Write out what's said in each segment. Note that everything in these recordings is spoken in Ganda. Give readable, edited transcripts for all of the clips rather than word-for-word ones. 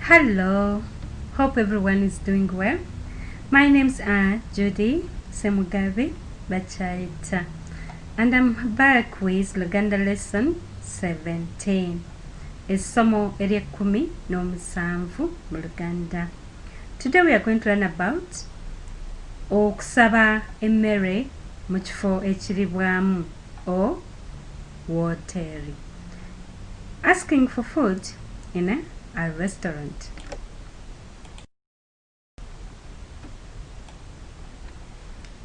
Hello, hope everyone is doing well. My name's Judy Semugabe Bachaita, and I'm back with Luganda lesson 17. Essomo ery'ekkumi n'omusanvu mu Luganda. Today we are going to learn about okusaba emmere mu kifo ekiribwamu or woteri. Asking for food in a restaurant.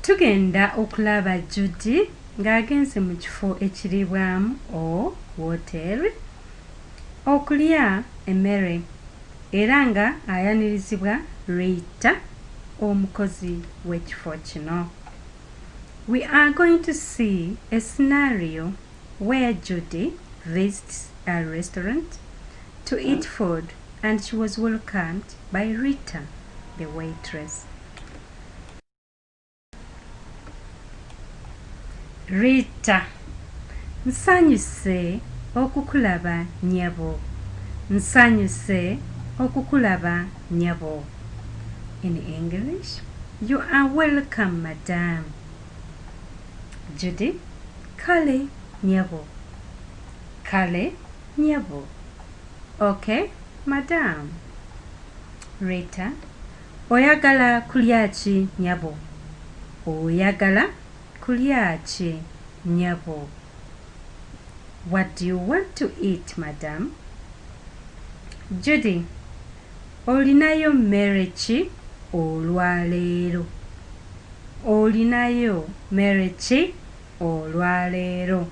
Tugenda okulaba Judy ng'agenze mu kifo ekiribwamu or woteri okulya emmere era nga ayanirizibwa Rita omukozi w'ekifo kino. We are going to see a scenario where Judy visits a restaurant to eat food and she was welcomed by Rita, the waitress. Rita, nsanyuse okukulaba nnyabo. Nsanyuse okukulaba nnyabo. In English, you are welcome, madam. Judy, kale nnyabo. Kale nnyabo. Okay, madam. Rita, oyagala kulya ki nnyabo? Oyagala kulya ki nnyabo? What do you want to eat, madam? Judy, olinayo mmere ki olwaleero? Olinayo mmere ki olwaleero?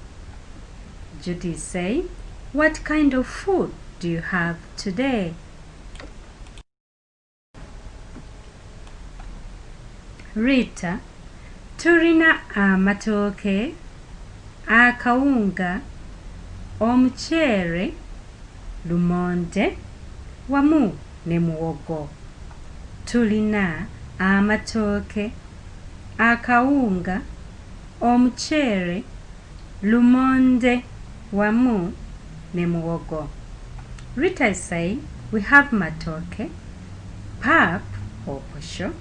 Judy say, what kind of food do you have today? Rita, tulina amatooke, akawunga, omuceere, lumonde, wamu ne muwogo. Tulina amatooke, akawunga, omuceere, lumonde, wamu ne muwogo. Rita say, we have matoke, pap or posho,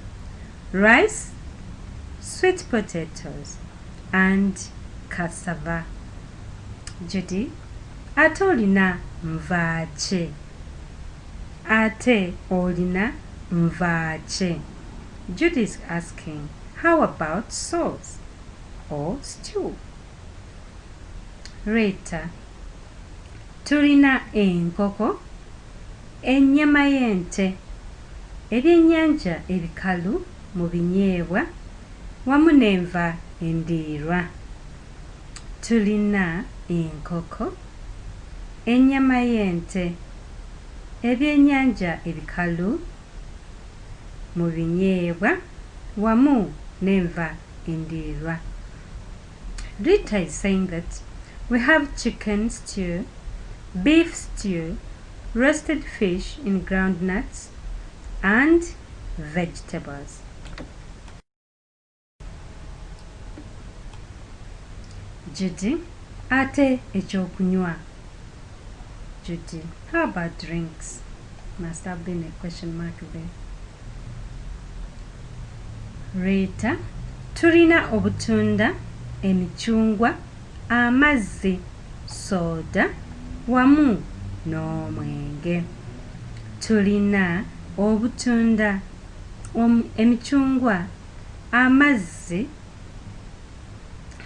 rice, sweet potatoes, and cassava. Judy, ate olina nva ki? Ate olina nva ki? Judy is asking, how about sauce or stew? Rita, tulina enkoko, ennyama y'ente, ebyennyanja ebikalu mu binyeebwa wamu n'enva endiirwa. Tulina enkoko, ennyama y'ente, ebyennyanja ebikalu mu binyeebwa wamu n'enva endiirwa. Rita is saying that we have chicken stew, beef stew, roasted fish in groundnuts, and vegetables. Judy, ate ekyokunywa. Judy, how about drinks? Must have been a question mark there. Rita, tulina obutunda, emichungwa, amazzi, soda, wamu n'omwenge. Tulina obutunda, emichungwa, amazzi,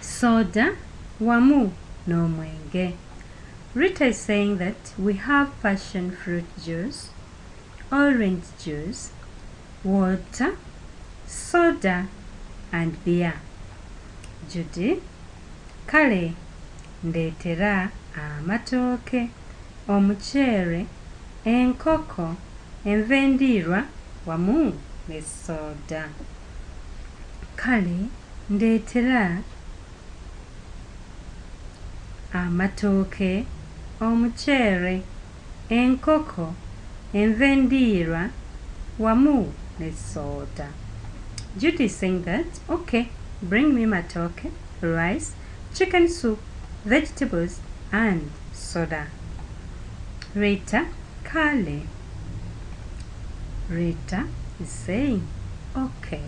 soda, wamu n'omwenge. Rita is saying that we have passion fruit juice, orange juice, water, soda, and beer. Judy, kale ndeetera amatooke, omuceere, enkoko, enva endiirwa wamu ne soda. Kale ndeetera amatooke, omuceere, enkoko, enva endiirwa wamu ne soda. Judy is saying that, okay, bring me matoke, rice, chicken soup, vegetables, and soda. Rita kale. Rita is saying okay.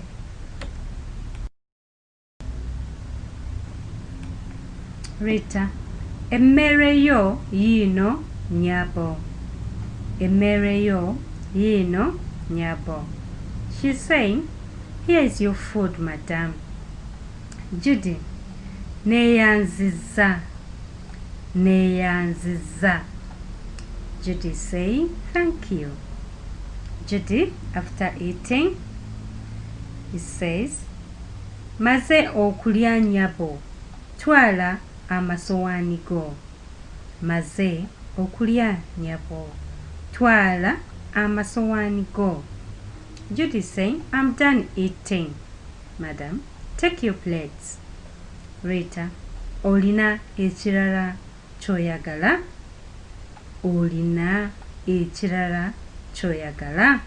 Rita, emmere yo yiino nyabo. Emmere yo yiino nyabo. She's saying, here is your food, madam. Judy, neyanziza. Neyanziza. Judy is saying, thank you. Judy, after eating, he says, maze okulya nyabo. Twala amasowaani go. Maze okulya nyabo. Twala amasowaani go. Judy is saying, I'm done eating. Madam, take your plates. Rita, olina ekirala kyoyagala? Olina ekirala kyoyagala?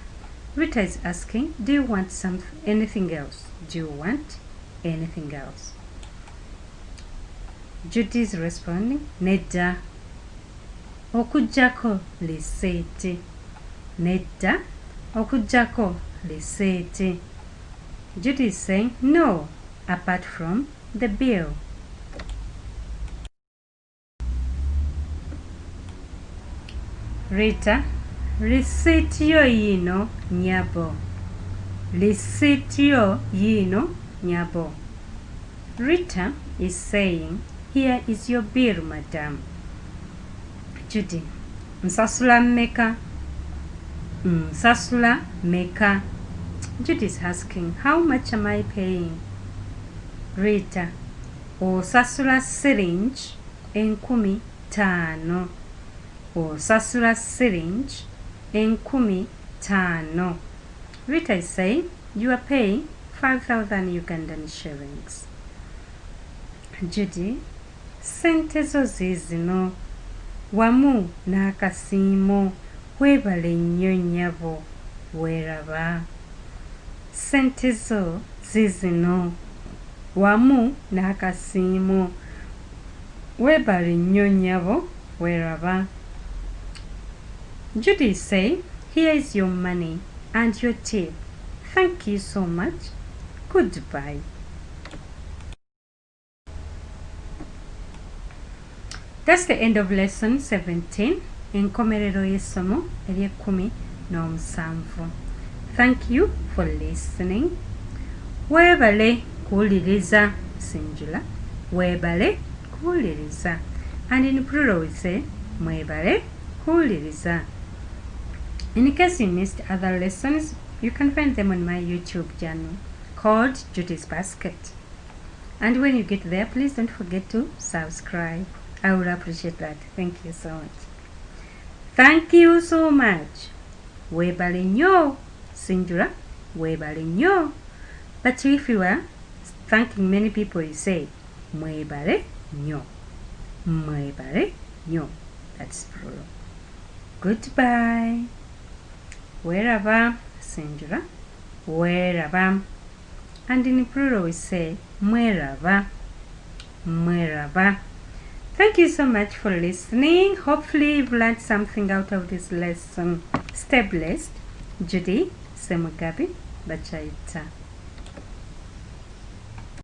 Rita is asking, do you want anything else? Do you want anything else? Judy is responding, nedda. Okujjako liseeti. Nedda. Okujjako liseeti. Judy is saying, no, apart from the bill. Rita, lisiiti yo yiino nyabo. Lisiiti yo yiino nyabo. Rita is saying, here is your bill, madam. Judy, nsasula mmeka? Nsasula meka? Judy is asking, how much am I paying? Rita, osasula syringe 15,000. Osasula syringe 15,000. Rita is saying, you are paying 5,000 Ugandan shillings. Judy, sente zo zizino wamu n'akasiimo. Weebale nnyo nnyabo, weeraba. Sente zo zizino wamu n'akasiimo. Weebale nnyo nnyabo, weeraba. Judy say, here is your money and your tip. Thank you so much. Goodbye. That's the end of lesson 17. Enkomerero y'essomo ery'ekkumi n'omusanvu. Thank you for listening. Weebale kuwuliriza singular. Weebale kuwuliriza. And in plural we say mwebale kuwuliriza. In case you missed other lessons, you can find them on my YouTube channel called Judy's Basket. And when you get there, please don't forget to subscribe. I would appreciate that. Thank you so much. Thank you so much. Weebale nnyo, singular, weebale nnyo. But if you are thanking many people, you say mwebale nnyo. Mwebale nnyo. That's plural. Goodbye. Weeraba, singular, weeraba. And in plural we say mweraba. Mweraba. Thank you so much for listening. Hopefully you've learned something out of this lesson. Stay blessed. Judy Semugabi Bachayita.